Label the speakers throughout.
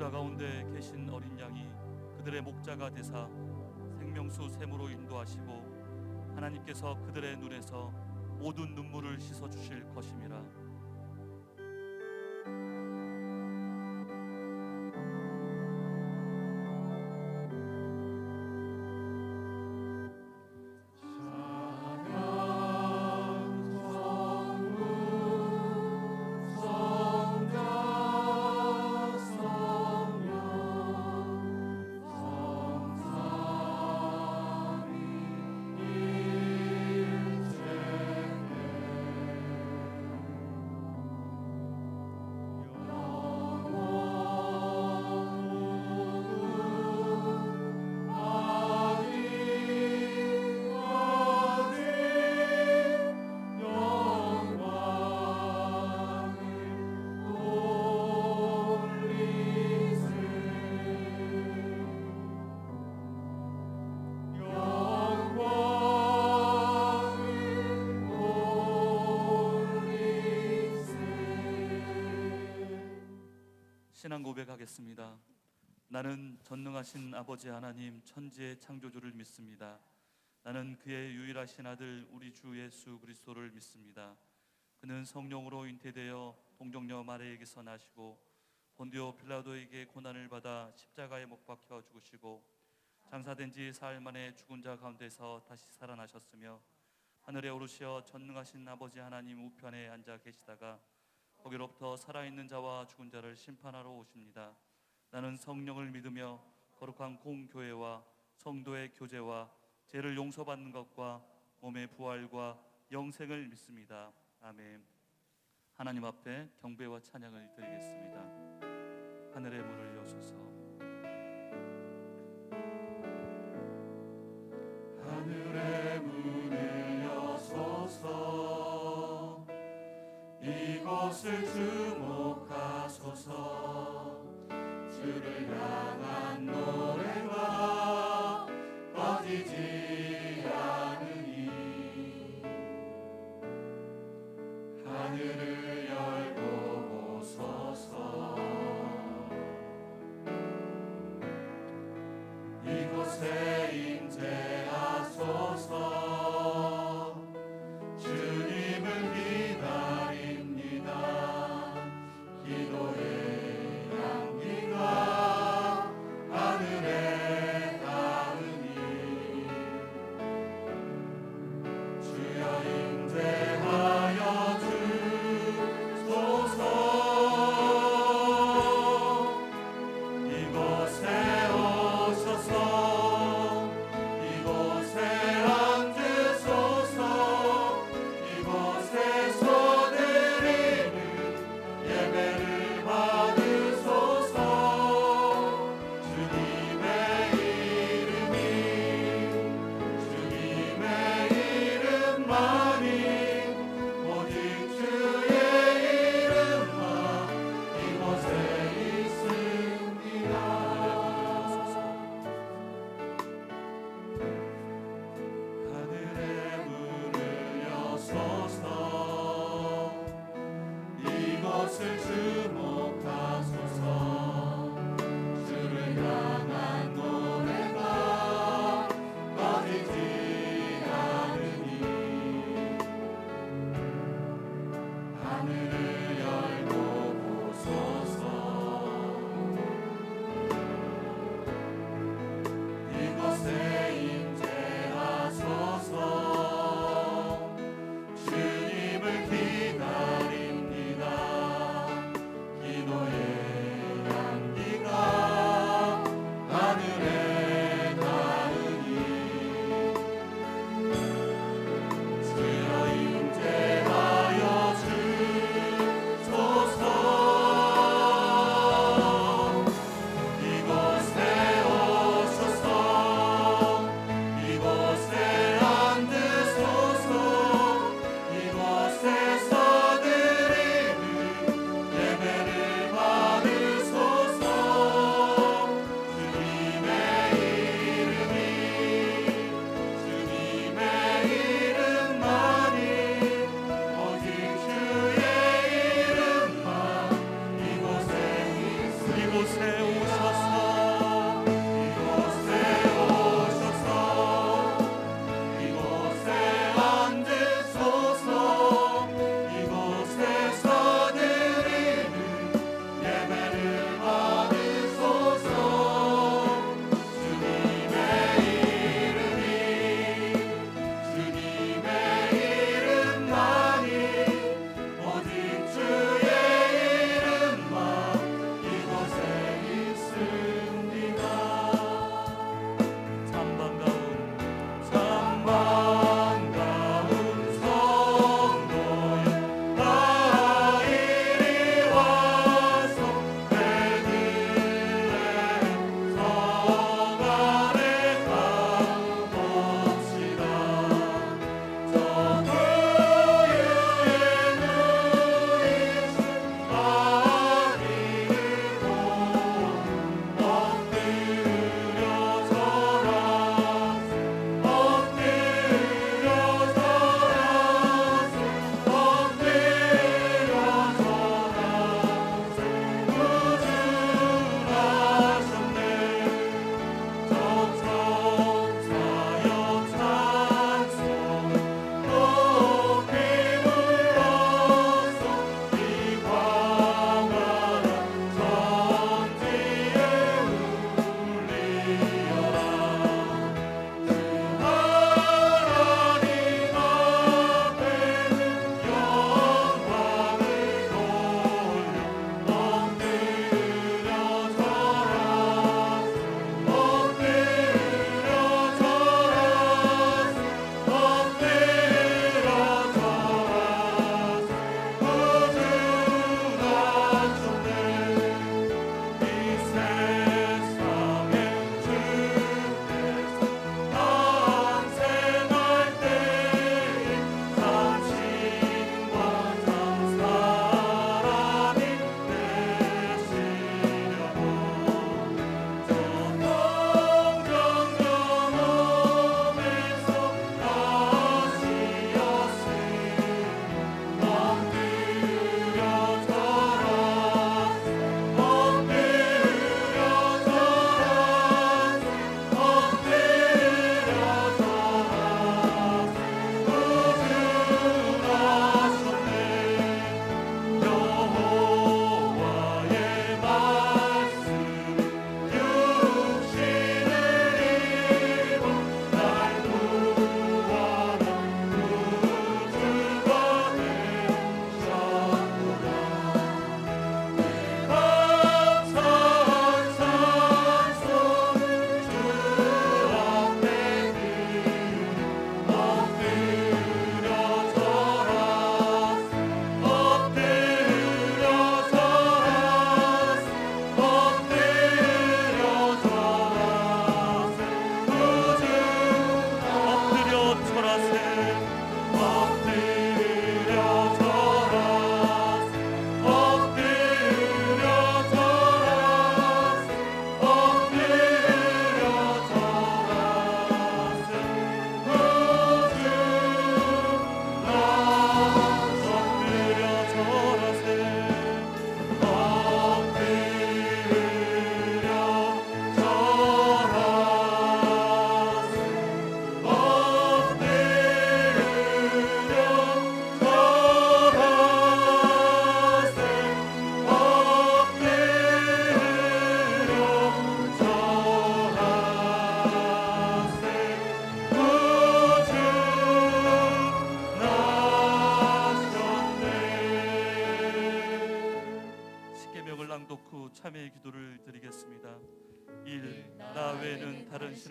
Speaker 1: 보좌 가운데 계신 어린 양이 그들의 목자가 되사 생명수 샘으로 인도하시고 하나님께서 그들의 눈에서 모든 눈물을 씻어 주실 것임이라. 신앙 고백하겠습니다. 나는 전능하신 아버지 하나님 천지의 창조주를 믿습니다. 나는 그의 유일하신 아들 우리 주 예수 그리스도를 믿습니다. 그는 성령으로 잉태되어 동정녀 마리아에게서 나시고 본디오 빌라도에게 고난을 받아 십자가에 못 박혀 죽으시고 장사된 지 사흘 만에 죽은 자 가운데서 다시 살아나셨으며 하늘에 오르시어 전능하신 아버지 하나님 우편에 앉아 계시다가 거기로부터 살아있는 자와 죽은 자를 심판하러 오십니다. 나는 성령을 믿으며 거룩한 공교회와 성도의 교제와 죄를 용서받는 것과 몸의 부활과 영생을 믿습니다. 아멘. 하나님 앞에 경배와 찬양을 드리겠습니다. 하늘의 문을 여소서. 하늘의 문을 여소서. 이곳을 주목하소서. 주를 향한 노래가 꺼지지 않으니 하늘을 열고 오소서. 이곳에 임재하소서. 주님을 기다립니다. 기도의 향기가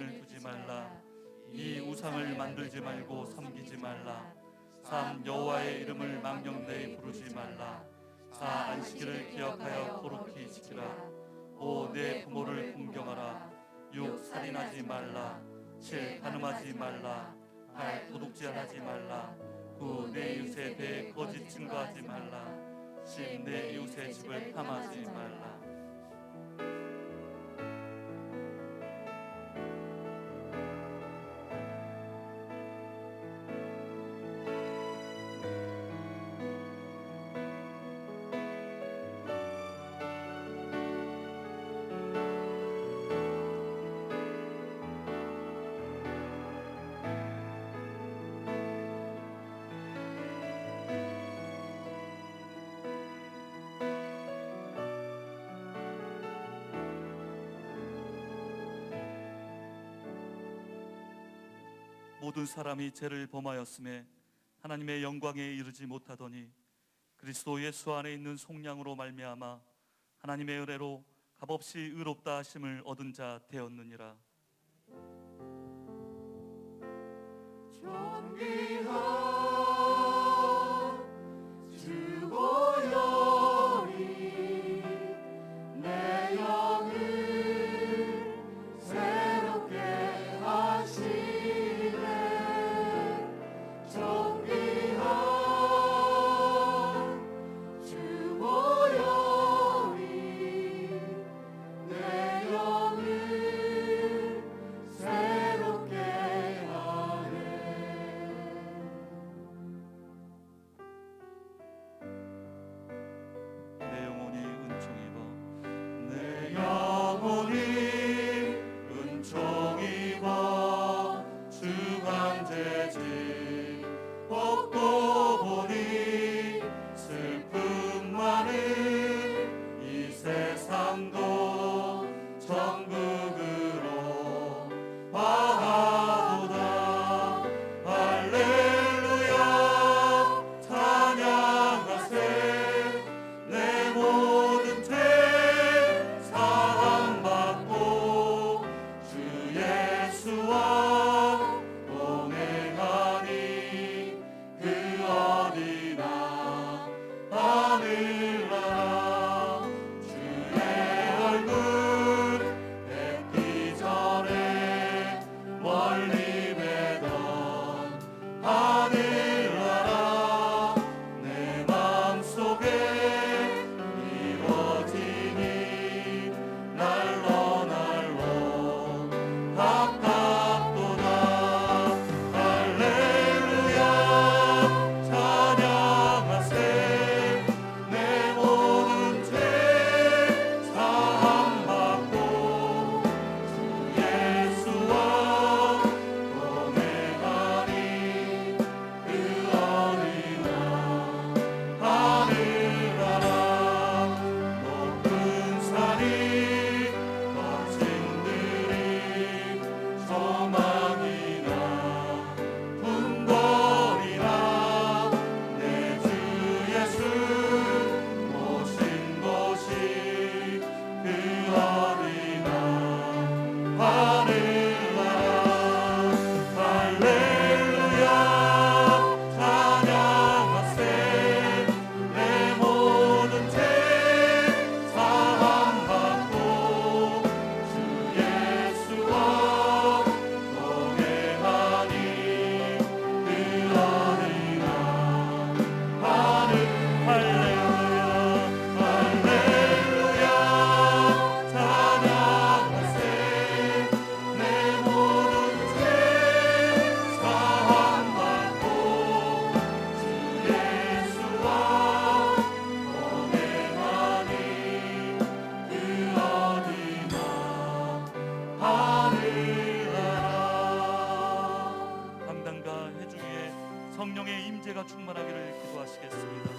Speaker 1: 신을 두지 말라. 이 우상을 만들지 말고 섬기지 말라. 3. 여호와의 이름을 망령되이 부르지 말라. 4. 안식일을 기억하여 거룩히 지키라. 5. 내 부모를 공경하라. 6. 살인하지 말라. 7. 간음하지 말라. 8. 도둑질하지 말라. 9. 내 이웃에 대해 거짓 증거하지 말라. 10. 내 이웃의 집을 탐하지 말라. 모든 사람이 죄를 범하였음에 하나님의 영광에 이르지 못하더니 그리스도 예수 안에 있는 속량으로 말미암아 하나님의 은혜로 값없이 의롭다 하심을 얻은 자 되었느니라.
Speaker 2: 존귀한 주 보혈이 내 영을 새롭게 하시네. 존귀한 주 보혈이 내 영을 새롭게 하네.
Speaker 1: 내 영혼이 은총 입어
Speaker 2: 내 영혼이 은총 입어 주간 재직 벗고 보니 슬픔 많은 이 세상도 천국으로 화하도다. 할렐루야 찬양하세. 내 모든 죄 사함받고 주 예수와 동행하니 그 어디나 하늘나라. 주의 얼굴 뵙기 전에 멀리 뵈던 하늘나라. 내 마음속에 이루어지니 날로 날로 가깝도다. 할렐루야 찬양하세. 내 모든 죄 사함받고 주 예수와 동행하니 그 어디나 하늘나라. 높은 산이 거친 들이 소망이나 궁궐이나 내 주 예수 모신 곳이 그 어디나 하늘나라. 할렐루야 찬양하세. 내 모든 죄 사함받고 주 예수와 동행하니 그 어디나 하늘. 할렐루야 할렐루야 찬양하세. 내 모든 죄 사함받고 주 예수와 동행하니 그 어디나 하늘나라.
Speaker 1: 감당과 해주 위에 성령의 임재가 충만하기를 기도하시겠습니다.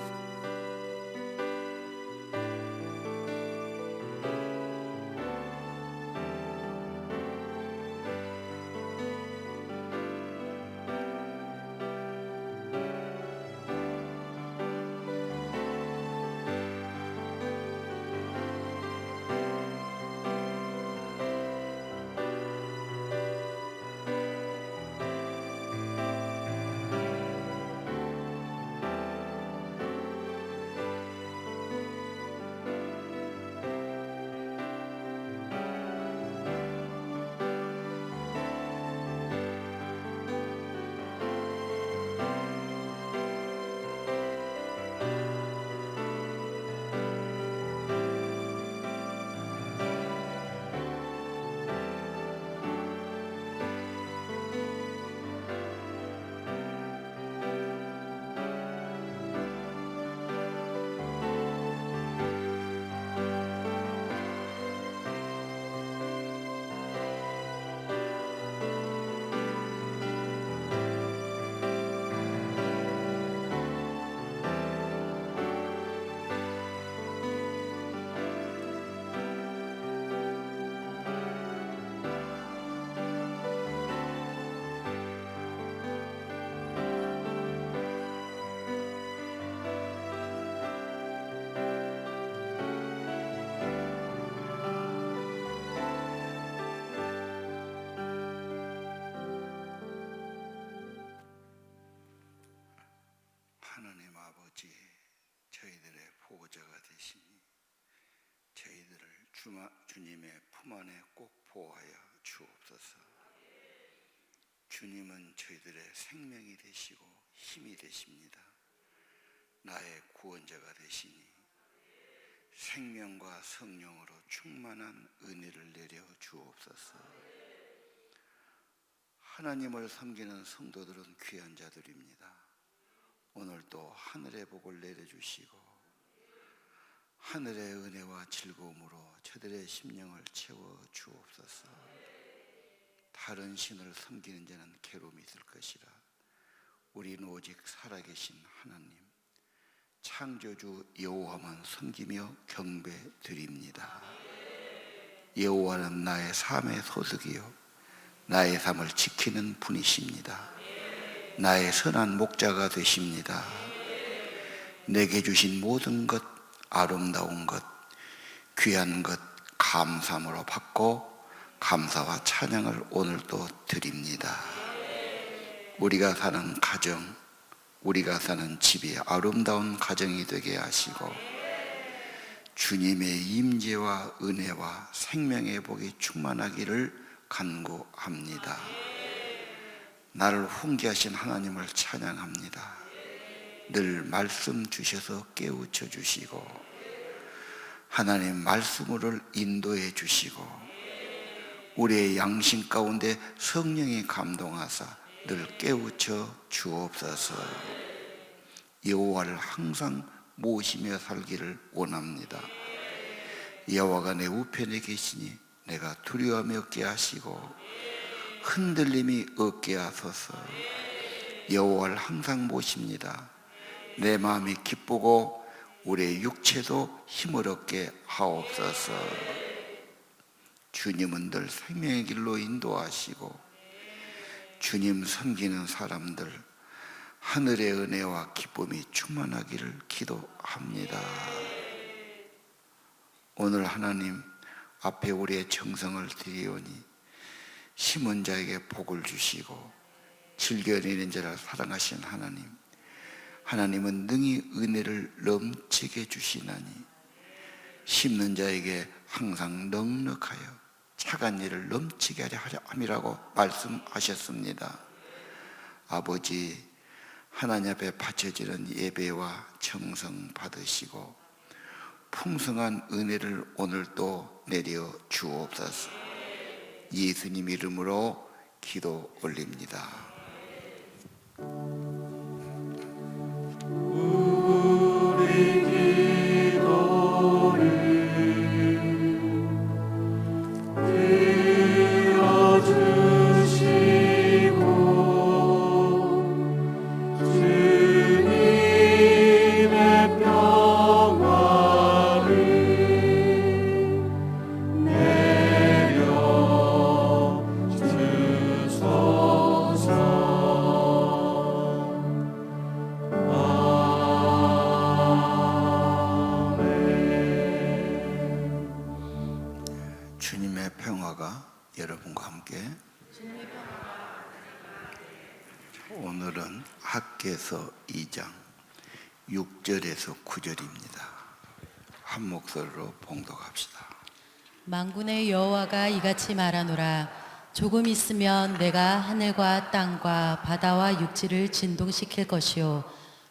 Speaker 3: 주님의 품 안에 꼭 보호하여 주옵소서. 주님은 저희들의 생명이 되시고 힘이 되십니다. 나의 구원자가 되시니 생명과 성령으로 충만한 은혜를 내려 주옵소서. 하나님을 섬기는 성도들은 귀한 자들입니다. 오늘도 하늘의 복을 내려주시고 하늘의 은혜와 즐거움으로 저들의 심령을 채워 주옵소서. 다른 신을 섬기는 자는 괴로움이 있을 것이라 우리는 오직 살아계신 하나님 창조주 여호와만 섬기며 경배드립니다. 여호와는 나의 삶의 소득이요 나의 삶을 지키는 분이십니다. 나의 선한 목자가 되십니다. 내게 주신 모든 것, 아름다운 것, 귀한 것 감사함으로 받고 감사와 찬양을 오늘도 드립니다. 우리가 사는 가정, 우리가 사는 집이 아름다운 가정이 되게 하시고 주님의 임재와 은혜와 생명의 복이 충만하기를 간구합니다. 나를 훈계하신 하나님을 찬양합니다. 늘 말씀 주셔서 깨우쳐 주시고 하나님 말씀을 인도해 주시고 우리의 양심 가운데 성령이 감동하사 늘 깨우쳐 주옵소서. 여호와를 항상 모시며 살기를 원합니다. 여호와가 내 우편에 계시니 내가 두려움이 없게 하시고 흔들림이 없게 하소서. 여호와를 항상 모십니다. 내 마음이 기쁘고 우리의 육체도 힘을 얻게 하옵소서. 주님은 늘 생명의 길로 인도하시고 주님 섬기는 사람들 하늘의 은혜와 기쁨이 충만하기를 기도합니다. 오늘 하나님 앞에 우리의 정성을 드리오니 심은 자에게 복을 주시고 즐겨내는 자를 사랑하신 하나님, 하나님은 능히 은혜를 넘치게 주시나니 심는 자에게 항상 넉넉하여 착한 일을 넘치게 하려 함이라고 말씀하셨습니다. 아버지, 하나님 앞에 바쳐지는 예배와 정성 받으시고 풍성한 은혜를 오늘도 내려 주옵소서. 예수님 이름으로 기도 올립니다.
Speaker 2: 우리 기도를 들어주시고 주님의 평화를 내려 주소서.
Speaker 3: 주님의 평화가 여러분과 함께. 오늘은 학개서 2장 6절에서 9절입니다. 한 목소리로 봉독합시다.
Speaker 4: 만군의 여호와가 이같이 말하노라. 조금 있으면 내가 하늘과 땅과 바다와 육지를 진동시킬 것이요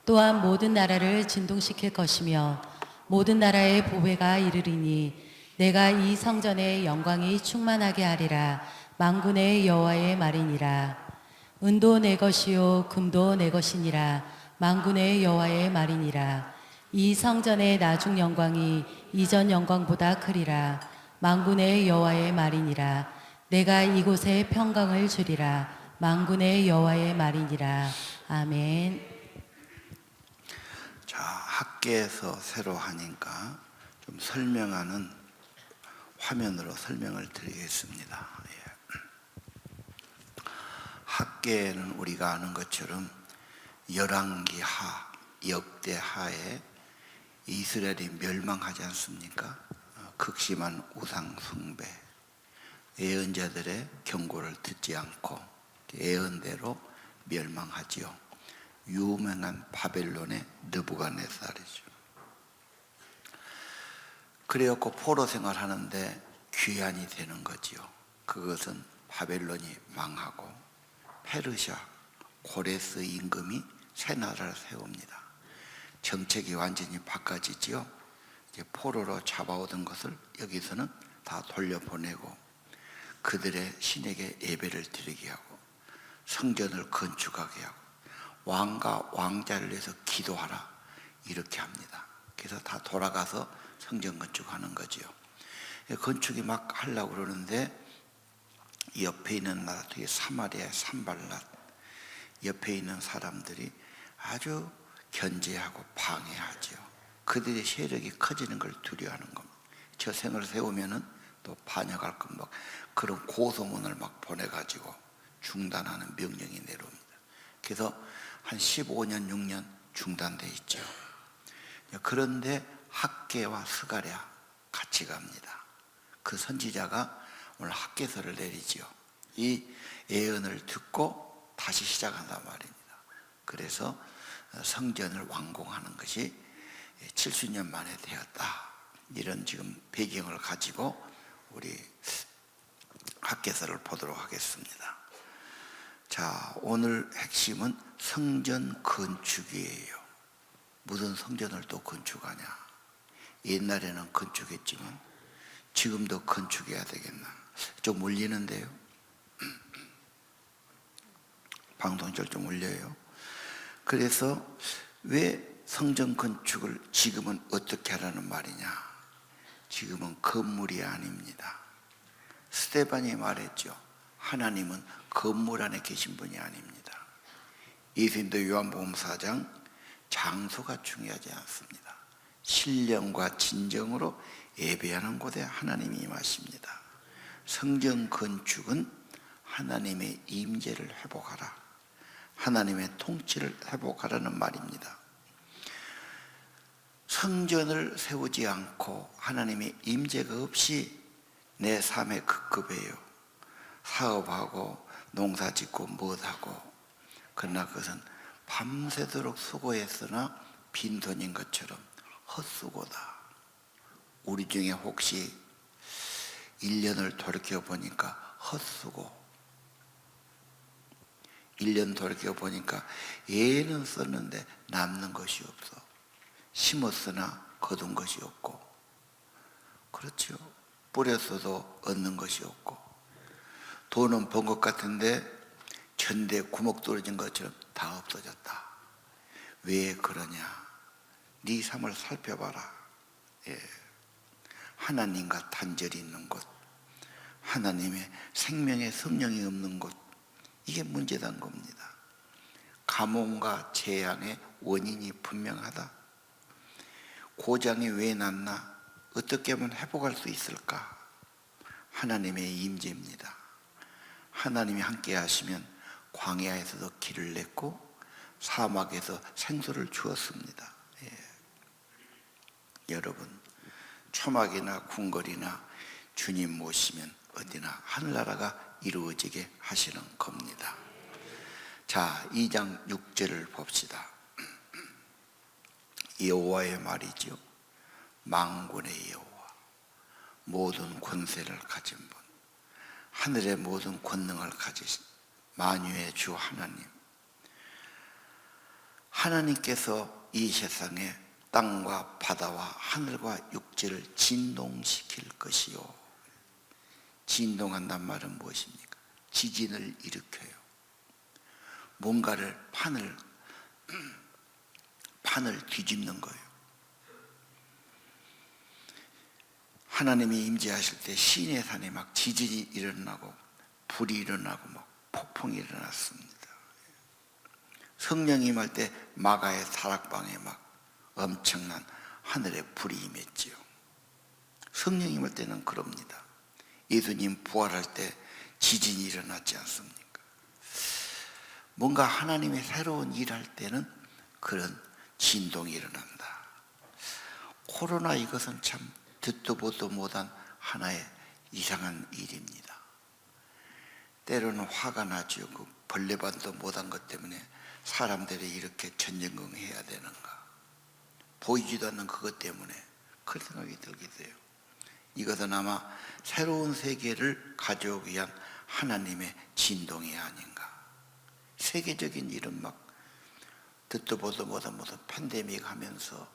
Speaker 4: 또한 모든 나라를 진동시킬 것이며 모든 나라의 보배가 이르리니 내가 이 성전의 영광이 충만하게 하리라. 만군의 여호와의 말이니라. 은도 내 것이요 금도 내 것이니라. 만군의 여호와의 말이니라. 이 성전의 나중 영광이 이전 영광보다 크리라. 만군의 여호와의 말이니라. 내가 이곳에 평강을 주리라. 만군의 여호와의 말이니라. 아멘.
Speaker 3: 자, 학계에서 새로 하니까 좀 설명하는 화면으로 설명을 드리겠습니다. 학계는 우리가 아는 것처럼 열왕기하, 역대하에 이스라엘이 멸망하지 않습니까? 극심한 우상 숭배, 예언자들의 경고를 듣지 않고 예언대로 멸망하지요. 유명한 바벨론의 느부갓네살이죠. 그래갖고 포로 생활하는데 귀환이 되는 거지요. 그것은 바벨론이 망하고 페르시아 고레스 임금이 새 나라를 세웁니다. 정책이 완전히 바꿔지지요. 이제 포로로 잡아오던 것을 여기서는 다 돌려보내고 그들의 신에게 예배를 드리게 하고 성전을 건축하게 하고 왕과 왕자를 위해서 기도하라 이렇게 합니다. 그래서 다 돌아가서 성전 건축하는 거지요. 건축이 막 하려고 그러는데 옆에 있는 나라, 특히 사마리아의 산발랏, 옆에 있는 사람들이 아주 견제하고 방해하죠. 그들의 세력이 커지는 걸 두려워하는 겁니다. 저 생을 세우면은 또 반역할 것 막 그런 고소문을 막 보내가지고 중단하는 명령이 내려옵니다. 그래서 한 15년, 6년 중단돼 있죠. 그런데 학개와 스가랴 같이 갑니다. 그 선지자가 오늘 학개서를 내리지요. 이 예언을 듣고 다시 시작한단 말입니다. 그래서 성전을 완공하는 것이 70년 만에 되었다. 이런 지금 배경을 가지고 우리 학개서를 보도록 하겠습니다. 자, 오늘 핵심은 성전 건축이에요. 무슨 성전을 또 건축하냐? 옛날에는 건축했지만 지금도 건축해야 되겠나? 좀 울리는데요. 방송절 좀 울려요. 그래서 왜 성전 건축을 지금은 어떻게 하라는 말이냐? 지금은 건물이 아닙니다. 스데반이 말했죠. 하나님은 건물 안에 계신 분이 아닙니다. 예수님도 요한복음 4장 장소가 중요하지 않습니다. 신령과 진정으로 예배하는 곳에 하나님이 임하십니다. 성전 건축은 하나님의 임재를 회복하라, 하나님의 통치를 회복하라는 말입니다. 성전을 세우지 않고 하나님의 임재가 없이 내 삶에 급급해요. 사업하고 농사짓고 무엇하고. 그러나 그것은 밤새도록 수고했으나 빈손인 것처럼 헛수고다. 우리 중에 혹시 1년을 돌이켜보니까 헛수고, 1년 돌이켜보니까 얘는 썼는데 남는 것이 없어. 심었으나 거둔 것이 없고, 그렇죠. 뿌렸어도 얻는 것이 없고, 돈은 번 것 같은데 전대에 구멍 뚫어진 것처럼 다 없어졌다. 왜 그러냐? 네 삶을 살펴봐라. 하나님과 단절이 있는 곳, 하나님의 생명의 성령이 없는 곳, 이게 문제된 겁니다. 가뭄과 재앙의 원인이 분명하다. 고장이 왜 났나? 어떻게 하면 회복할 수 있을까? 하나님의 임재입니다. 하나님이 함께 하시면 광야에서도 길을 냈고 사막에서 생수를 주었습니다. 여러분, 초막이나 궁궐이나 주님 모시면 어디나 하늘나라가 이루어지게 하시는 겁니다. 자, 2장 6절을 봅시다. 여호와의 말이죠. 만군의 여호와, 모든 권세를 가진 분, 하늘의 모든 권능을 가지신 만유의 주 하나님, 하나님께서 이 세상에 땅과 바다와 하늘과 육지를 진동시킬 것이요. 진동한단 말은 무엇입니까? 지진을 일으켜요. 뭔가를 판을 뒤집는 거예요. 하나님이 임재하실 때 시내 산에 막 지진이 일어나고 불이 일어나고 막 폭풍이 일어났습니다. 성령이 임할 때 마가의 다락방에 막 엄청난 하늘의 불이 임했지요. 성령이 임할 때는 그럽니다. 예수님 부활할 때 지진이 일어났지 않습니까? 뭔가 하나님의 새로운 일할 때는 그런 진동이 일어난다. 코로나 이것은 참 듣도 보도 못한 하나의 이상한 일입니다. 때로는 화가 나죠. 그 벌레반도 못한 것 때문에 사람들이 이렇게 전쟁을 해야 되는가. 보이지도 않는 그것 때문에 그런 생각이 들게 돼요. 이것은 아마 새로운 세계를 가져오기 위한 하나님의 진동이 아닌가. 세계적인 일은 막 듣도 보도 못한 무슨 팬데믹 하면서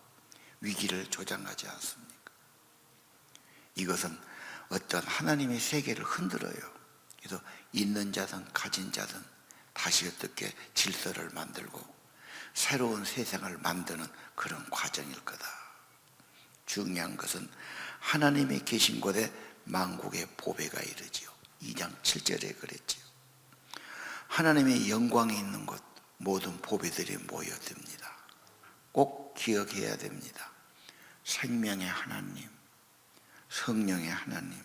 Speaker 3: 위기를 조장하지 않습니까? 이것은 어떤 하나님의 세계를 흔들어요. 그래서 있는 자든 가진 자든 다시 어떻게 질서를 만들고 새로운 세상을 만드는 그런 과정일 거다. 중요한 것은 하나님이 계신 곳에 만국의 보배가 이르지요. 2장 7절에 그랬지요. 하나님의 영광이 있는 곳 모든 보배들이 모여듭니다. 꼭 기억해야 됩니다. 생명의 하나님, 성령의 하나님,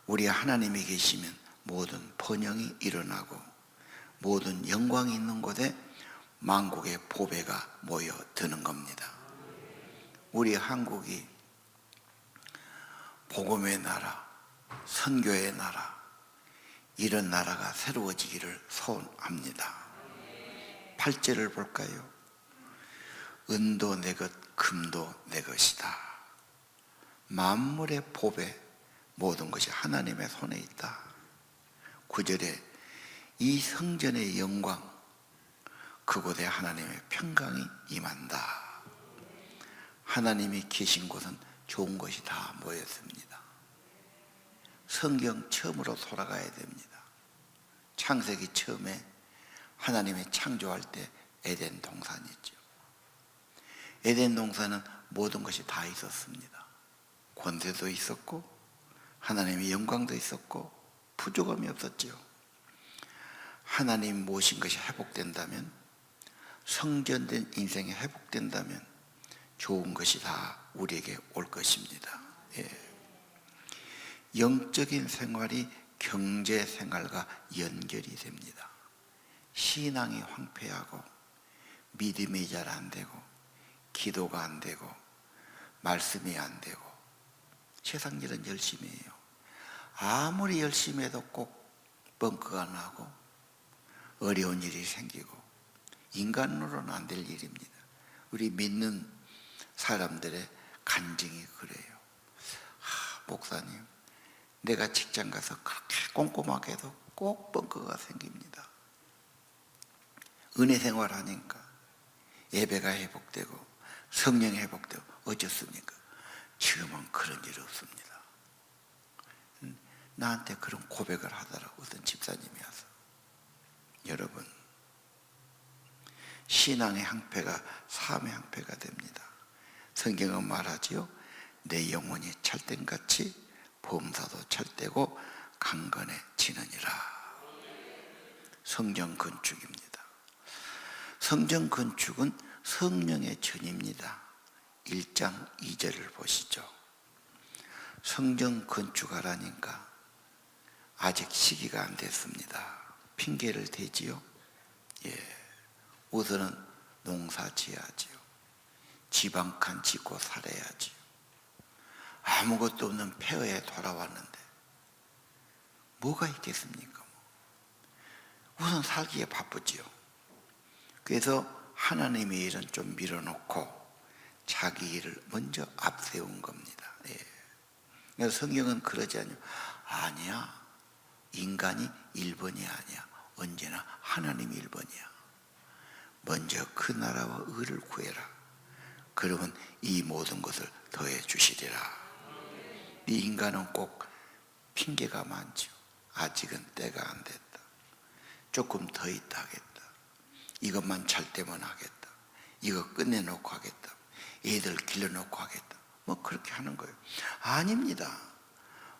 Speaker 3: 우리 하나님이 계시면 모든 번영이 일어나고 모든 영광이 있는 곳에 만국의 보배가 모여드는 겁니다. 우리 한국이 복음의 나라, 선교의 나라, 이런 나라가 새로워지기를 소원합니다. 8절을 볼까요? 은도 내 것, 금도 내 것이다. 만물의 보배, 모든 것이 하나님의 손에 있다. 9절에 이 성전의 영광, 그곳에 하나님의 평강이 임한다. 하나님이 계신 곳은 좋은 것이 다 모였습니다. 성경 처음으로 돌아가야 됩니다. 창세기 처음에 하나님이 창조할 때 에덴 동산이죠. 에덴 동산은 모든 것이 다 있었습니다. 권세도 있었고 하나님의 영광도 있었고 부족함이 없었죠. 하나님 모신 것이 회복된다면, 성전된 인생이 회복된다면 좋은 것이 다 우리에게 올 것입니다. 예. 영적인 생활이 경제 생활과 연결이 됩니다. 신앙이 황폐하고 믿음이 잘 안 되고 기도가 안 되고 말씀이 안 되고 세상 일은 열심히 해요. 아무리 열심히 해도 꼭 벙커가 나고 어려운 일이 생기고 인간으로는 안 될 일입니다. 우리 믿는 사람들의 간증이 그래요. 목사님, 내가 직장 가서 그렇게 꼼꼼하게 해도 꼭 벙커가 생깁니다. 은혜 생활하니까 예배가 회복되고 성령이 회복되고 어쩌습니까? 지금은 그런 일이 없습니다. 나한테 그런 고백을 하더라고 어떤 집사님이 와서. 여러분, 신앙의 항폐가 삶의 항폐가 됩니다. 성경은 말하지요. 내 영혼이 찰땡같이 범사도 찰때고 강건해지느니라. 성전 건축입니다. 성전 건축은 성령의 전입니다. 1장 2절을 보시죠. 성전 건축하라니까 아직 시기가 안 됐습니다. 핑계를 대지요. 예, 우선은 농사 지어야지요. 집 한 칸 짓고 살아야지요. 아무것도 없는 폐허에 돌아왔는데 뭐가 있겠습니까? 우선 살기에 바쁘지요. 그래서 하나님의 일은 좀 밀어놓고 자기 일을 먼저 앞세운 겁니다. 예. 그래서 성경은 그러지 않아요. 아니야, 인간이 1번이 아니야. 언제나 하나님이 1번이야. 먼저 그 나라와 의를 구해라. 그러면 이 모든 것을 더해 주시리라. 이 인간은 꼭 핑계가 많죠. 아직은 때가 안 됐다. 조금 더 있다 하겠다. 이것만 잘 되면 하겠다. 이거 끝내놓고 하겠다. 애들 길러놓고 하겠다. 뭐 그렇게 하는 거예요. 아닙니다.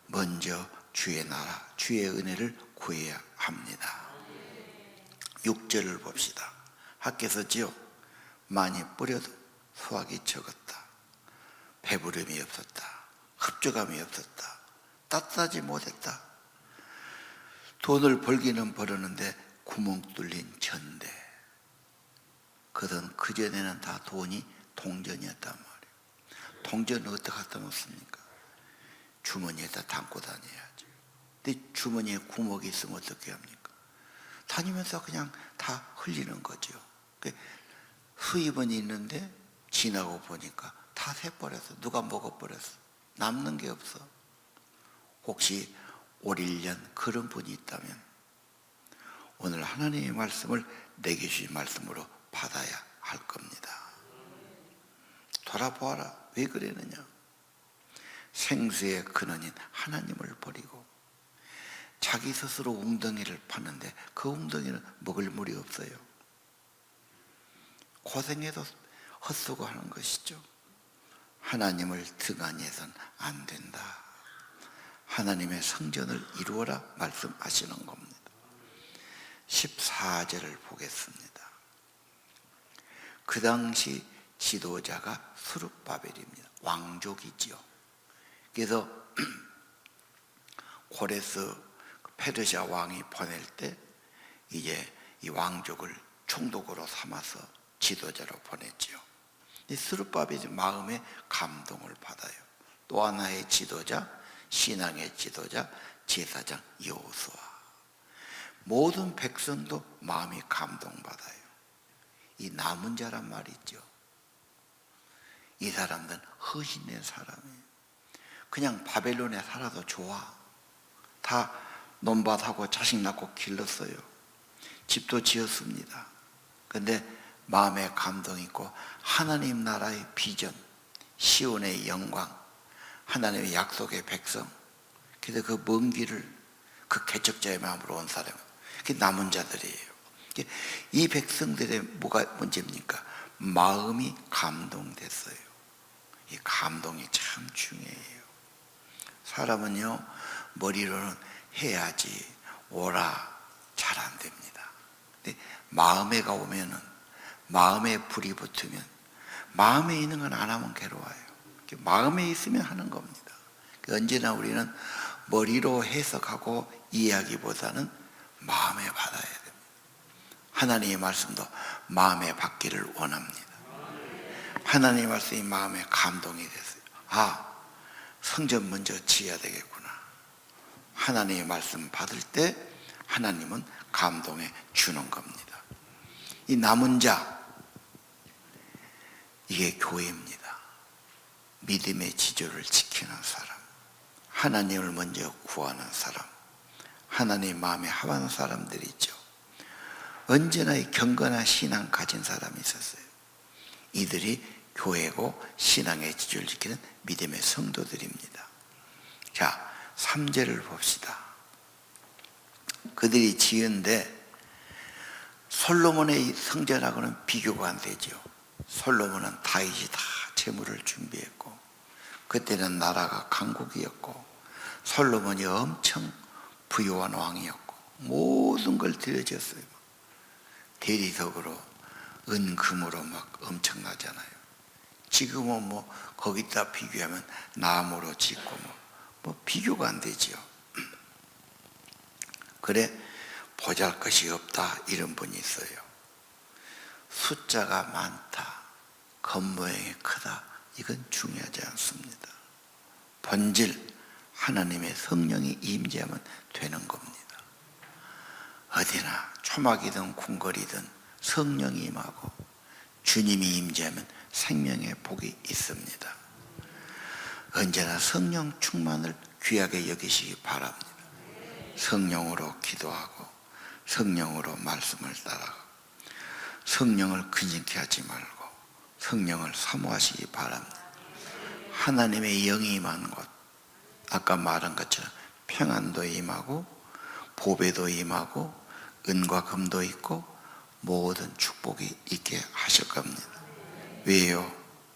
Speaker 3: 먼저 주의 나라, 주의 은혜를 구해야 합니다. 6절을 봅시다. 학께서지요, 많이 뿌려도 수확이 적었다. 배부름이 없었다. 흡족함이 없었다. 따뜻하지 못했다. 돈을 벌기는 벌었는데 구멍 뚫린 전대. 그든 그전에는 다 돈이 동전이었단 말이에요. 동전을 어떻게 갖다 놓습니까? 주머니에다 담고 다녀야죠. 근데 주머니에 구멍이 있으면 어떻게 합니까? 다니면서 그냥 다 흘리는 거죠. 수입은 있는데 지나고 보니까 다 새버렸어. 누가 먹어버렸어. 남는 게 없어. 혹시 올 1년 그런 분이 있다면 오늘 하나님의 말씀을 내게 주신 말씀으로 받아야 할 겁니다. 돌아보아라. 왜 그러느냐? 생수의 근원인 하나님을 버리고 자기 스스로 웅덩이를 파는데 그 웅덩이는 먹을 물이 없어요. 고생해도 헛수고 하는 것이죠. 하나님을 등한히해서는 안 된다. 하나님의 성전을 이루어라 말씀하시는 겁니다. 14절을 보겠습니다. 그 당시 지도자가 스룹바벨입니다. 왕족이지요. 그래서 고레스 페르시아 왕이 보낼 때 이제 이 왕족을 총독으로 삼아서 지도자로 보냈지요. 이 스룹바벨이 마음에 감동을 받아요. 또 하나의 지도자, 신앙의 지도자, 제사장 여호수아. 모든 백성도 마음이 감동받아요. 이 남은 자란 말이죠. 이 사람들은 헌신된 사람이에요. 그냥 바벨론에 살아도 좋아. 다 논밭하고 자식 낳고 길렀어요. 집도 지었습니다. 그런데 마음에 감동이 있고 하나님 나라의 비전, 시온의 영광, 하나님의 약속의 백성, 그래서 그 먼 길을 그 개척자의 마음으로 온 사람, 그게 남은 자들이에요. 이 백성들의 뭐가 문제입니까? 마음이 감동됐어요. 이 감동이 참 중요해요. 사람은요, 머리로는 해야지, 오라, 잘 안 됩니다. 근데 마음에가 오면은, 마음에 불이 붙으면, 마음에 있는 건 안 하면 괴로워요. 마음에 있으면 하는 겁니다. 언제나 우리는 머리로 해석하고 이해하기보다는 마음에 받아야 됩니다. 하나님의 말씀도 마음에 받기를 원합니다. 하나님의 말씀이 마음에 감동이 됐어요. 아, 성전 먼저 지어야 되겠구나. 하나님의 말씀 받을 때 하나님은 감동해 주는 겁니다. 이 남은 자, 이게 교회입니다. 믿음의 지조를 지키는 사람, 하나님을 먼저 구하는 사람, 하나님 마음에 합하는 사람들이 있죠. 언제나 이 경건한 신앙 가진 사람이 있었어요. 이들이 교회고 신앙의 지조를 지키는 믿음의 성도들입니다. 자, 3절을 봅시다. 그들이 지은데 솔로몬의 성전하고는 비교가 안 되죠. 솔로몬은 다윗이 다 재물을 준비했고, 그때는 나라가 강국이었고, 솔로몬이 엄청 부유한 왕이었고, 모든 걸 들여줬어요. 대리석으로 은금으로 막 엄청나잖아요. 지금은 뭐 거기다 비교하면 나무로 짓고 뭐 비교가 안 되죠. 그래, 보잘것이 없다 이런 분이 있어요. 숫자가 많다, 겉모양이 크다, 이건 중요하지 않습니다. 본질, 하나님의 성령이 임재하면 되는 겁니다. 어디나 초막이든 궁궐이든 성령이 임하고 주님이 임재하면 생명의 복이 있습니다. 언제나 성령 충만을 귀하게 여기시기 바랍니다. 성령으로 기도하고 성령으로 말씀을 따라가고 성령을 근심케 하지 말고 성령을 사모하시기 바랍니다. 하나님의 영이 임한 곳, 아까 말한 것처럼 평안도 임하고 보배도 임하고 은과 금도 있고 모든 축복이 있게 하실 겁니다. 왜요?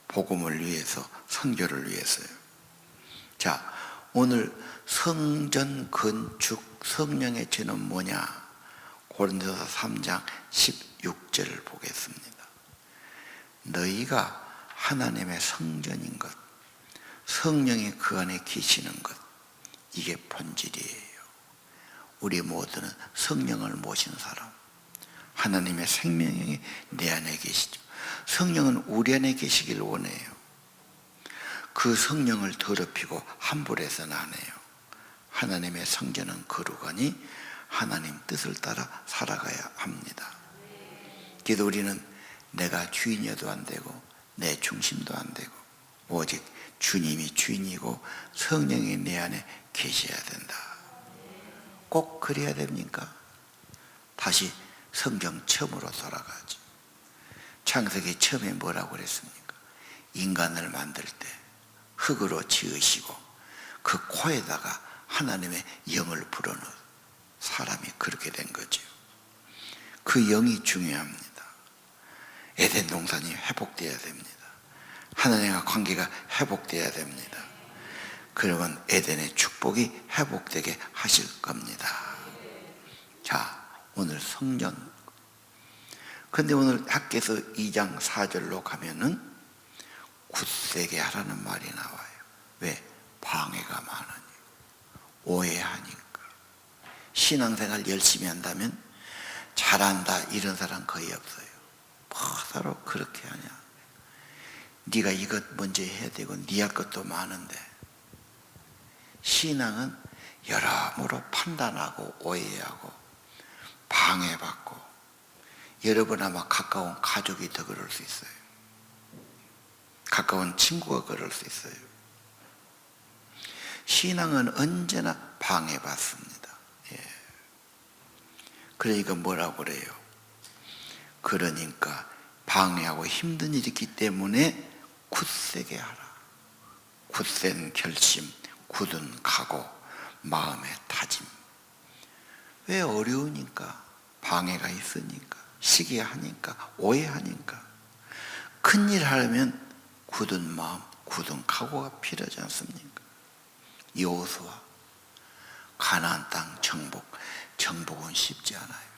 Speaker 3: 복음을 위해서, 선교를 위해서요. 자, 오늘 성전 건축 성령의 죄는 뭐냐? 고린도서 3장 16절을 보겠습니다. 너희가 하나님의 성전인 것, 성령이 그 안에 계시는 것, 이게 본질이에요. 우리 모두는 성령을 모신 사람, 하나님의 생명이 내 안에 계시죠. 성령은 우리 안에 계시길 원해요. 그 성령을 더럽히고 함부로 해서는 안 해요. 하나님의 성전은 거룩하니 하나님 뜻을 따라 살아가야 합니다. 그래도 우리는 내가 주인이어도 안 되고 내 중심도 안 되고 오직 주님이 주인이고 성령이 내 안에 계셔야 된다. 꼭 그래야 됩니까? 다시 성경 처음으로 돌아가죠. 창세기 처음에 뭐라고 그랬습니까? 인간을 만들 때 흙으로 지으시고 그 코에다가 하나님의 영을 불어넣어 사람이 그렇게 된 거죠. 그 영이 중요합니다. 에덴 동산이 회복되어야 됩니다. 하나님과 관계가 회복되어야 됩니다. 그러면 에덴의 축복이 회복되게 하실 겁니다. 자, 오늘 성전. 근데 오늘 학개서 2장 4절로 가면은 굳세게 하라는 말이 나와요. 왜? 방해가 많으니, 오해하니까. 신앙생활 열심히 한다면 잘한다 이런 사람 거의 없어요. 뭐하러 그렇게 하냐. 네가 이것 먼저 해야 되고 네 할 것도 많은데. 신앙은 여러모로 판단하고 오해하고 방해받고, 여러분 아마 가까운 가족이 더 그럴 수 있어요. 가까운 친구가 그럴 수 있어요. 신앙은 언제나 방해받습니다. 예. 그러니까 뭐라고 그래요? 그러니까 방해하고 힘든 일이 있기 때문에 굳세게 하라. 굳센 결심, 굳은 각오, 마음의 다짐. 왜? 어려우니까, 방해가 있으니까, 시기하니까, 오해하니까. 큰일 하려면 굳은 마음, 굳은 각오가 필요하지 않습니까? 여호수아, 가나안 땅 정복은 쉽지 않아요.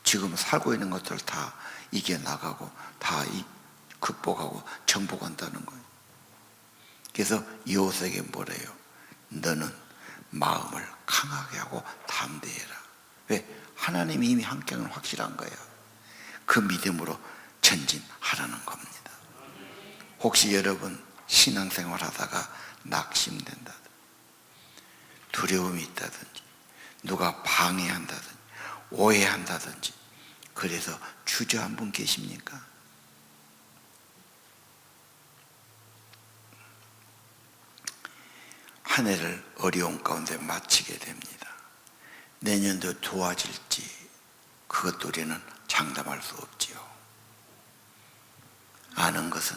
Speaker 3: 지금 살고 있는 것들 다 이겨나가고 다 극복하고 정복한다는 거예요. 그래서 여호수아에게 뭐래요? 너는 마음을 강하게 하고 담대해라. 왜? 하나님이 이미 함께하는 확실한 거예요. 그 믿음으로 전진하라는 겁니다. 혹시 여러분 신앙생활 하다가 낙심된다든지, 두려움이 있다든지, 누가 방해한다든지, 오해한다든지, 그래서 주저한 분 계십니까? 한 해를 어려운 가운데 마치게 됩니다. 내년도 좋아질지 그것도 우리는 장담할 수 없지요. 아는 것은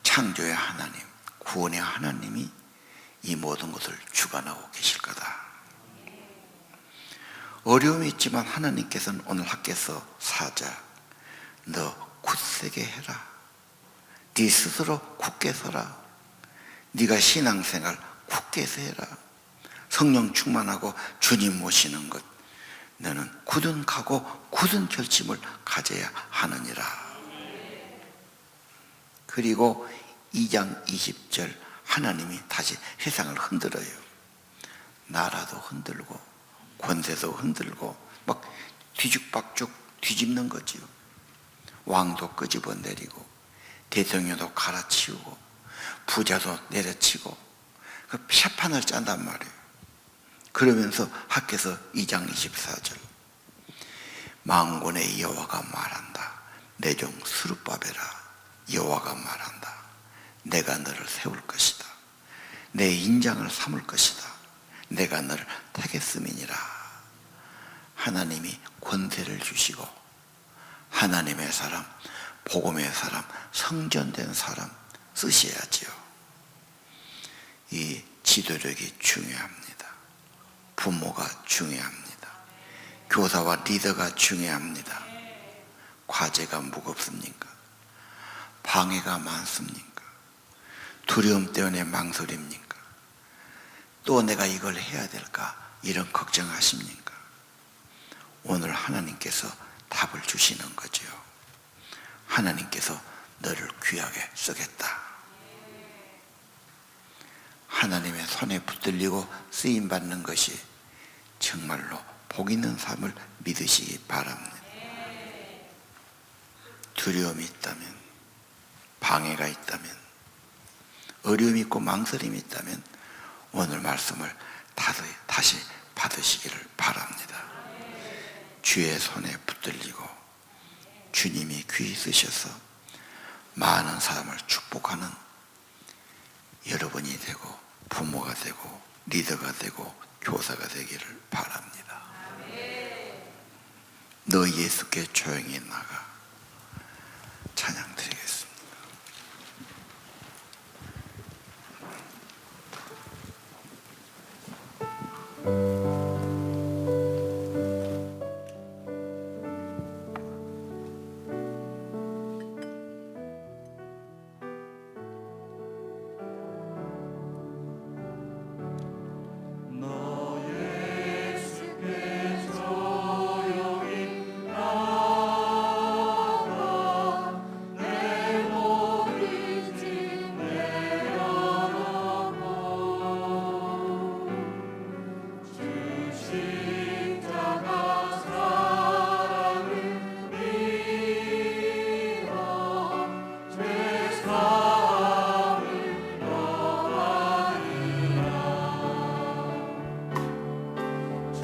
Speaker 3: 창조의 하나님, 구원의 하나님이 이 모든 것을 주관하고 계실 거다. 어려움이 있지만 하나님께서는 오늘 학개서 4장 너 굳세게 해라. 네 스스로 굳게 서라. 네가 신앙생활 굳게 해라. 성령 충만하고 주님 모시는 것, 너는 굳은 각오, 굳은 결심을 가져야 하느니라. 그리고 2장 20절 하나님이 다시 세상을 흔들어요. 나라도 흔들고 권세도 흔들고 막 뒤죽박죽 뒤집는 거지요. 왕도 끄집어 내리고 대통령도 갈아치우고 부자도 내려치고 그 폐판을 짠단 말이에요. 그러면서 학개서 2장 24절 만군의 여호와가 말한다. 내 종 스룹바벨아, 여호와가 말한다. 내가 너를 세울 것이다. 내 인장을 삼을 것이다. 내가 너를 택했음이니라. 하나님이 권세를 주시고 하나님의 사람, 복음의 사람, 성전된 사람 쓰셔야지요. 이 지도력이 중요합니다. 부모가 중요합니다. 교사와 리더가 중요합니다. 과제가 무겁습니까? 방해가 많습니까? 두려움 때문에 망설입니까? 또 내가 이걸 해야 될까? 이런 걱정하십니까? 오늘 하나님께서 답을 주시는 거죠. 하나님께서 너를 귀하게 쓰겠다. 하나님의 손에 붙들리고 쓰임받는 것이 정말로 복 있는 삶을 믿으시기 바랍니다. 두려움이 있다면, 방해가 있다면, 어려움이 있고 망설임이 있다면 오늘 말씀을 다시 받으시기를 바랍니다. 주의 손에 붙들리고 주님이 귀히 쓰셔서 많은 사람을 축복하는 여러분이 되고 부모가 되고 리더가 되고 교사가 되기를 바랍니다. 너 예수께 조용히 나가. 찬양 드리겠습니다.
Speaker 1: 너 예수께 조용히 나가 내 모든 짐 내려놓고 주 십자가 사랑을 믿어 죄 사함을 얻으라. 주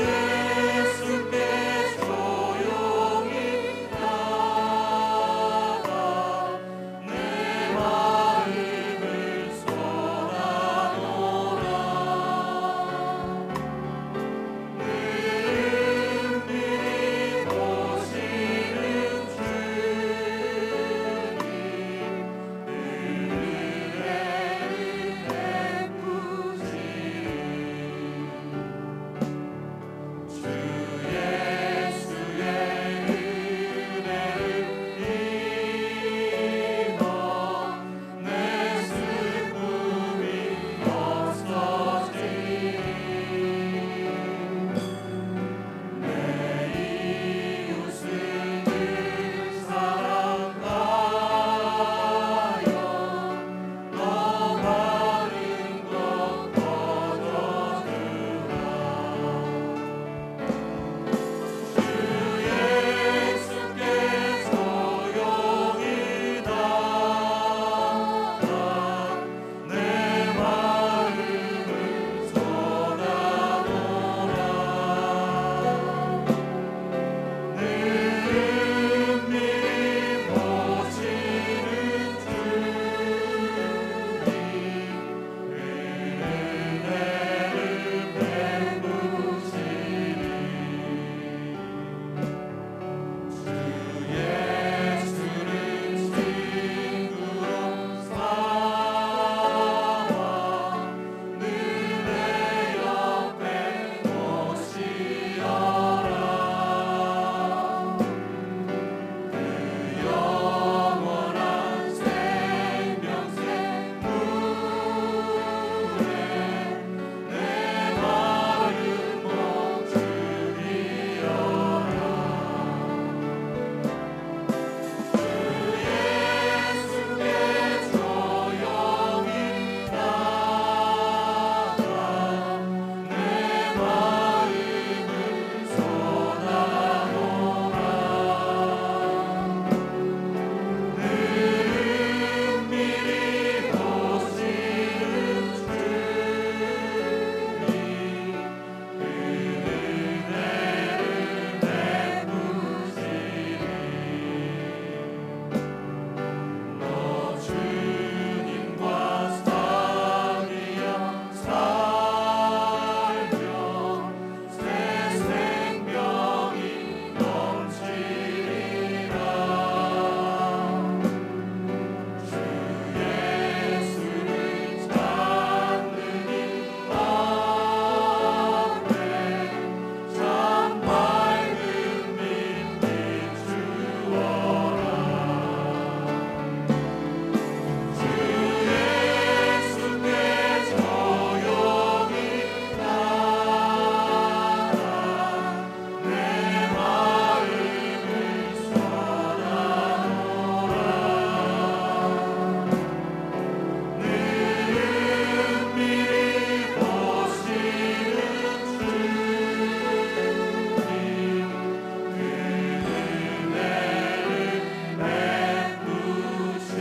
Speaker 1: 예수께 조용히 나가 내 마음을 쏟아놓으라. 은밀히 보시는 주님 은혜를 베푸시니 주 예수의 은혜를 입어 내 슬픔이 없어지니 내 이웃을 늘 사랑하여 너 바른 것 거둬주라. 주 예수께 조용히 나가 내 마음을 쏟아놓으라. 은밀히 보시는 주님 은혜를 베푸시니 주 예수를 친구로 삼아 늘 내 옆에 모시어라. 그 영원한 생명새 물에 내 마른 목 죽이어라. 주 예수께 조용히 나가 내 마음을 쏟아놓으라. 은밀히 보시는 주님 은혜를 베푸시니 너 주님과 사귀어 살며 새 생명이 넘치리라. 주 예수를 찾는 이 밤에 참 밝은 빛 비추어라. 주 예수께 조용히 나가 내 마음을 쏟아놓으라. 은밀히 보시는 주님 은혜를 베푸시니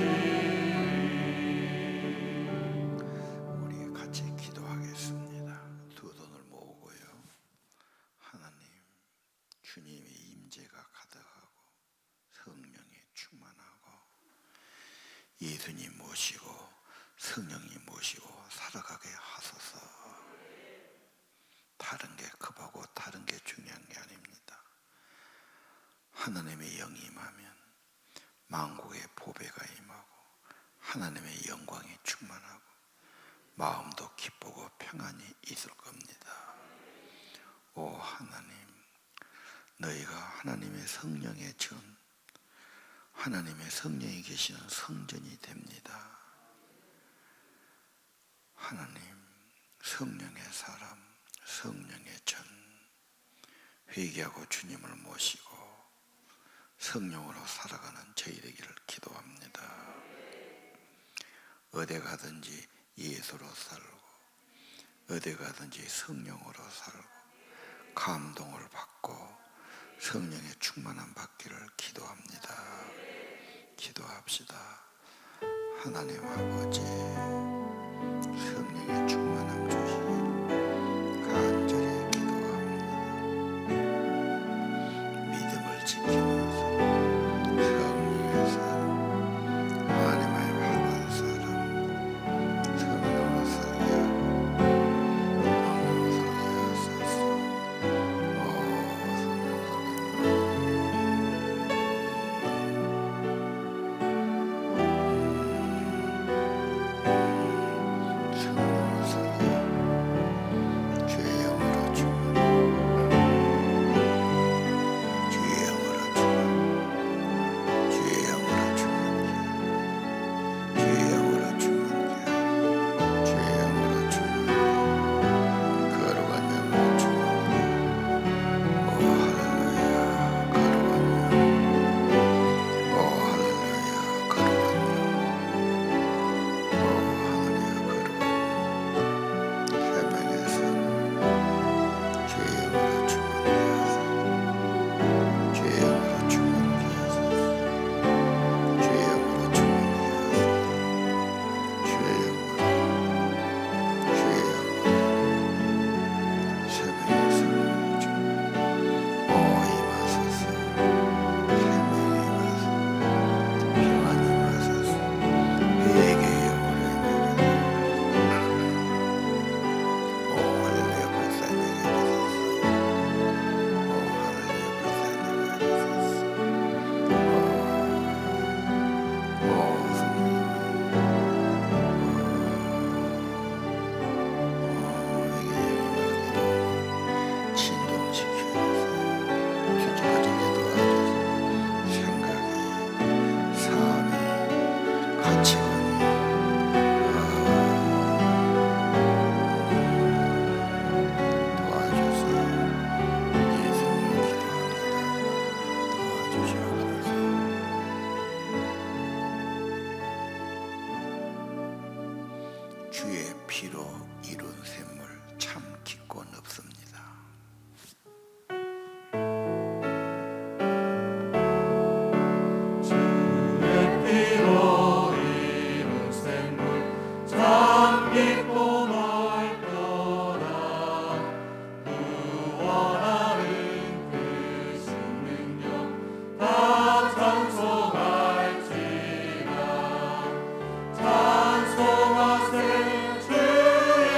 Speaker 3: 우리 같이 기도하겠습니다. 두 손을 모으고요. 하나님, 주님의 임재가 가득하고 성령에 충만하고 예수님 모시고 성령이 모시고 살아가게 하소서. 다른 게 급하고 다른 게 중요한 게 아닙니다. 하나님의 영이 임하면 만국의 보배가 임하고 하나님의 영광이 충만하고 마음도 기쁘고 평안이 있을 겁니다. 오 하나님, 너희가 하나님의 성령의 전, 하나님의 성령이 계시는 성전이 됩니다. 하나님, 성령의 사람, 성령의 전, 회개하고 주님을 모시고 성령으로 살아가는 저희 되기를 기도합니다. 어디 가든지 예수로 살고 어디 가든지 성령으로 살고 감동을 받고 성령의 충만함 받기를 기도합니다. 기도합시다. 하나님 아버지, 성령의 충만함 주시기를 간절히 기도합니다. 믿음을 지키면서 성령의 사람, 하나님의 받은 사람, 성령으로 살게 하고 성령으로 살게 하소서. 주의 피로 이룬 샘물 참 깊고 넓습니다.
Speaker 2: 주의 피로 이룬 샘물 참 깊고 넓도다. 구원하는 그 능력 다 찬송할지라. 찬송하세 주의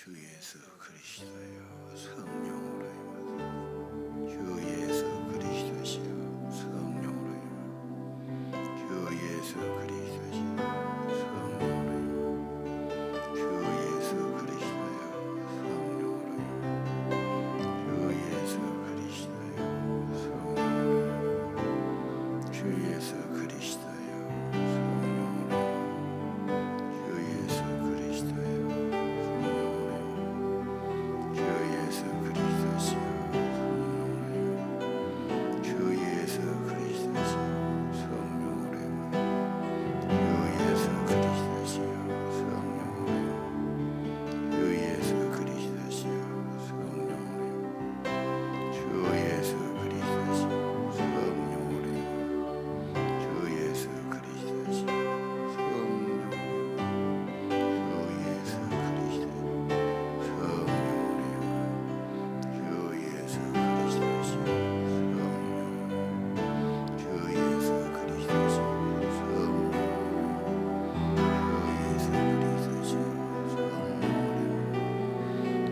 Speaker 3: 주 예수 그리스도여 성령으로 임하소서. 주 예수 그리스도시여 성령으로 임하소서. 주 예수 그리스도시여 성령으로 임하소서. 주 예수 그리스도여 성령으로 임하소서. 주 예수 그리스도여 성령으로 임하소서. 주 예수 그리스도여 성령으로 주 예수 그리스도여 주 예수 그리스도시여 성령으로 주 예수 그리스도시여 성령으로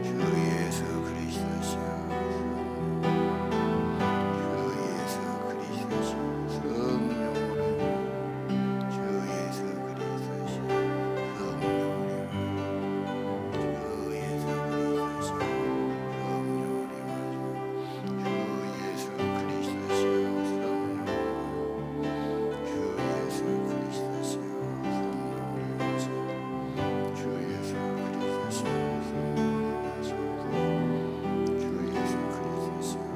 Speaker 3: 주 예수 그리스도시여 성령으로 주 예수 그리스도시여 성령으로 주 예수 그리스도시여 성령으로 주 예수 그리스도시여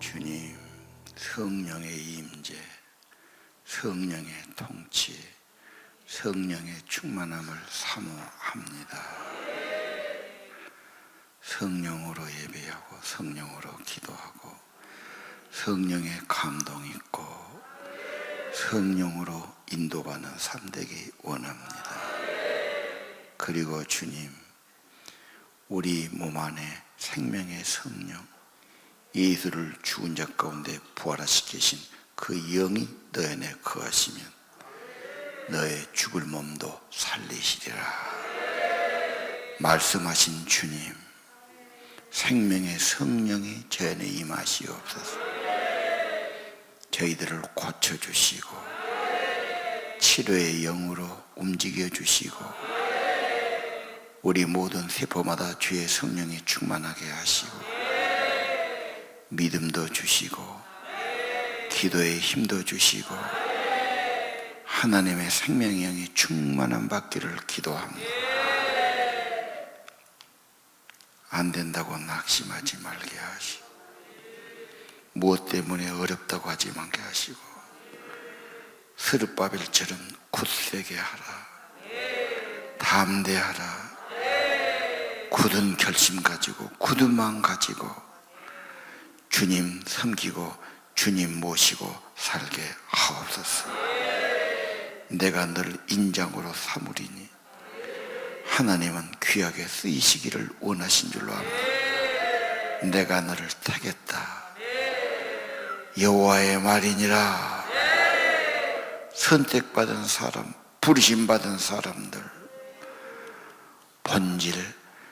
Speaker 3: 주님, 성령의 임재, 성령의 통치, 성령의 충만함을 사모합니다. 성령으로 예배하고 성령으로 기도하고 성령의 감동 있고 성령으로 인도받는 삶 되기 원합니다. 그리고 주님, 우리 몸 안에 생명의 성령 예수를 죽은 자 가운데 부활하시키신 그 영이 너 안에 거하시면 너의 죽을 몸도 살리시리라. 말씀하신 주님, 생명의 성령이 저 안에 임하시옵소서. 저희들을 고쳐주시고 치료의 영으로 움직여주시고 우리 모든 세포마다 주의 성령이 충만하게 하시고 믿음도 주시고 기도의 힘도 주시고 하나님의 생명의 영이 충만함 받기를 기도합니다. 안 된다고 낙심하지 말게 하시고 무엇 때문에 어렵다고 하지 말게 하시고 스룹바벨처럼 굳세게 하라. 담대하라. 굳은 결심 가지고 굳은 마음 가지고 주님 섬기고 주님 모시고 살게 하옵소서. 내가 늘 인장으로 삼으리니 하나님은 귀하게 쓰이시기를 원하신 줄로 압니다. 내가 너를 택했다. 여호와의 말이니라. 선택받은 사람, 부르심받은 사람들 본질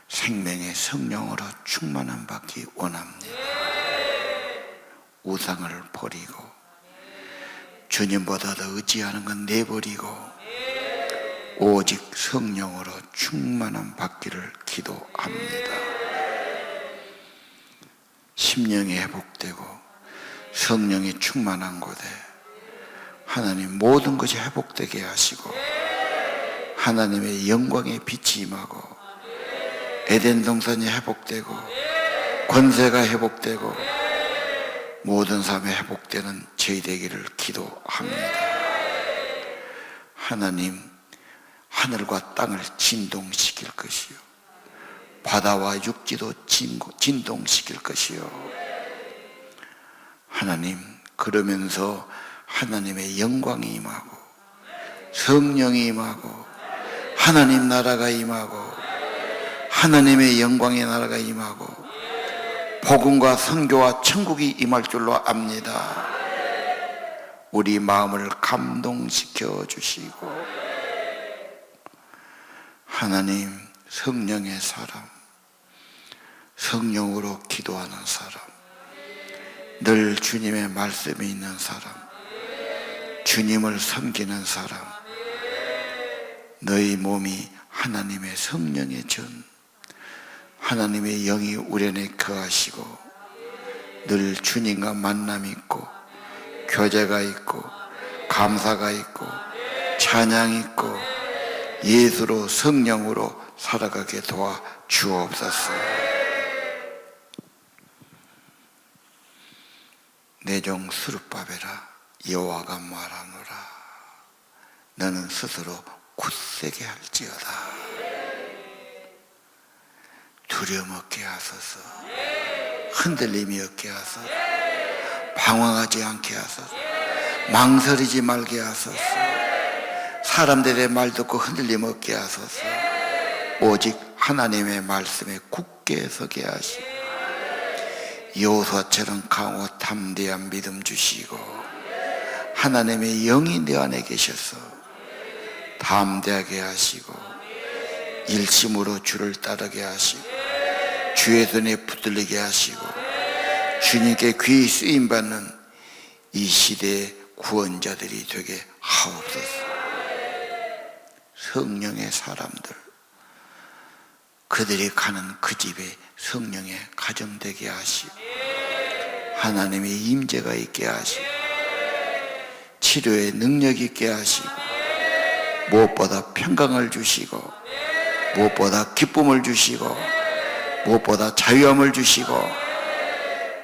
Speaker 3: 생명의 성령으로 충만함 받기 원합니다. 우상을 버리고 주님보다 더 의지하는 건 내버리고 오직 성령으로 충만함 받기를 기도합니다. 심령이 회복되고 성령이 충만한 곳에 하나님 모든 것이 회복되게 하시고 하나님의 영광의 빛이 임하고 에덴 동산이 회복되고 권세가 회복되고 모든 삶에 회복되는 저희 되기를 기도합니다. 하나님, 하늘과 땅을 진동시킬 것이요 바다와 육지도 진동시킬 것이요. 하나님, 그러면서 하나님의 영광이 임하고 성령이 임하고 하나님 나라가 임하고 하나님의 영광의 나라가 임하고 복음과 선교와 천국이 임할 줄로 압니다. 우리 마음을 감동시켜 주시고 하나님, 성령의 사람, 성령으로 기도하는 사람, 늘 주님의 말씀이 있는 사람, 주님을 섬기는 사람, 너희 몸이 하나님의 성령의 전, 하나님의 영이 우리 안에 거하시고 늘 주님과 만남이 있고 교제가 있고 감사가 있고 찬양이 있고 예수로 성령으로 살아가게 도와 주옵소서. 내 종 스룹바벨아, 여호와가 말하노라. 너는 스스로 굳세게 할지어다. 두려움 없게 하소서. 흔들림이 없게 하소서. 방황하지 않게 하소서. 망설이지 말게 하소서. 사람들의 말 듣고 흔들림 없게 하소서. 오직 하나님의 말씀에 굳게 서게 하시고 여호수아처럼 강하고 담대한 믿음 주시고 하나님의 영이 내 안에 계셔서 담대하게 하시고 일심으로 주를 따르게 하시고 주의 손에 붙들리게 하시고 주님께 귀히 쓰임받는 이 시대의 구원자들이 되게 하옵소서. 성령의 사람들, 그들이 가는 그 집에 성령의 가정되게 하시고 하나님의 임재가 있게 하시고 치료의 능력이 있게 하시고 무엇보다 평강을 주시고 무엇보다 기쁨을 주시고 무엇보다 자유함을 주시고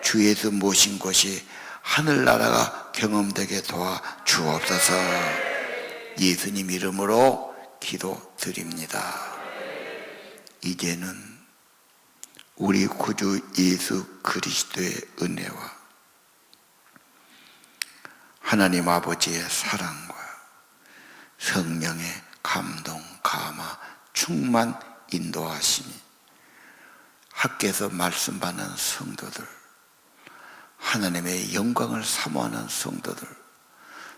Speaker 3: 주 예수 모신 것이 하늘나라가 경험되게 도와 주옵소서. 예수님 이름으로 기도드립니다. 이제는 우리 구주 예수 그리스도의 은혜와 하나님 아버지의 사랑과 성령의 감동, 감화, 충만, 인도하심이 학교에서 말씀 받는 성도들, 하나님의 영광을 사모하는 성도들,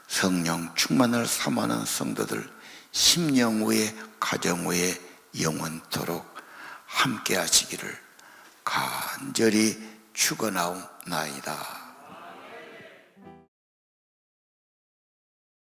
Speaker 3: 성령 충만을 사모하는 성도들, 심령 후에 가정 후에 영원토록 함께 하시기를 간절히 축원하옵나이다.